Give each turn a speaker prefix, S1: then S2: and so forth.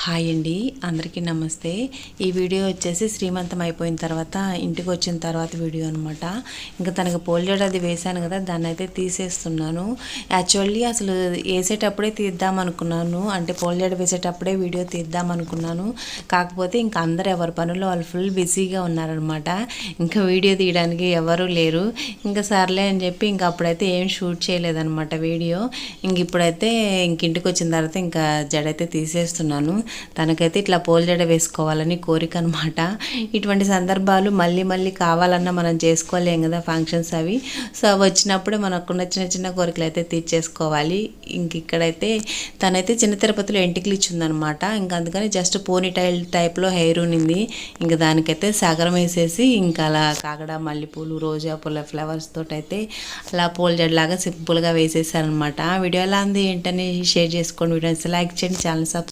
S1: Hi అండి, అందరికీ నమస్తే. ఈ వీడియో వచ్చేసి శ్రీమంతం అయిపోయిన తర్వాత ఇంటికి వచ్చిన తర్వాత వీడియో అనమాట. ఇంకా తనకు పోల్జెడ్ అది వేశాను కదా, దాన్ని అయితే తీసేస్తున్నాను. యాక్చువల్లీ అసలు వేసేటప్పుడే తీద్దాం అనుకున్నాను, అంటే పోల్జెడ్ వేసేటప్పుడే వీడియో తీద్దాం అనుకున్నాను. కాకపోతే ఇంకా అందరు ఎవరి పనుల్లో వాళ్ళు ఫుల్ బిజీగా ఉన్నారనమాట. ఇంకా వీడియో తీయడానికి ఎవరు లేరు. ఇంకా సర్లే అని చెప్పి ఇంకా అప్పుడైతే ఏం షూట్ చేయలేదన్నమాట వీడియో. ఇప్పుడైతే ఇంటికి వచ్చిన తర్వాత ఇంకా జడైతే తీసేస్తున్నాను. తనకైతే ఇట్లా పోల్ జడ వేసుకోవాలని కోరిక అనమాట. ఇటువంటి సందర్భాలు మళ్ళీ మళ్ళీ కావాలన్నా మనం చేసుకోలేం కదా ఫంక్షన్స్ అవి. సో వచ్చినప్పుడే మనకున్న చిన్న చిన్న కోరికలు అయితే తీర్చేసుకోవాలి. ఇక్కడైతే తనైతే చిన్న తిరుపతిలో ఎంటికలు ఇచ్చిందనమాట. ఇంకా అందుకని జస్ట్ పోనీ టైల్ టైప్లో హెయిర్ ఉన్నింది. ఇంకా దానికైతే సగరం వేసేసి ఇంకా అలా కాగడ మల్లెపూలు రోజా పూల ఫ్లవర్స్ తోటి అయితే అలా పోల్ జడలాగా సింపుల్గా వేసేసారనమాట. వీడియో ఎలా ఉంది ఏంటని షేర్ చేసుకోండి. వీడియోస్ లైక్ చేయండి, ఛానల్ సబ్స్క్రైబ్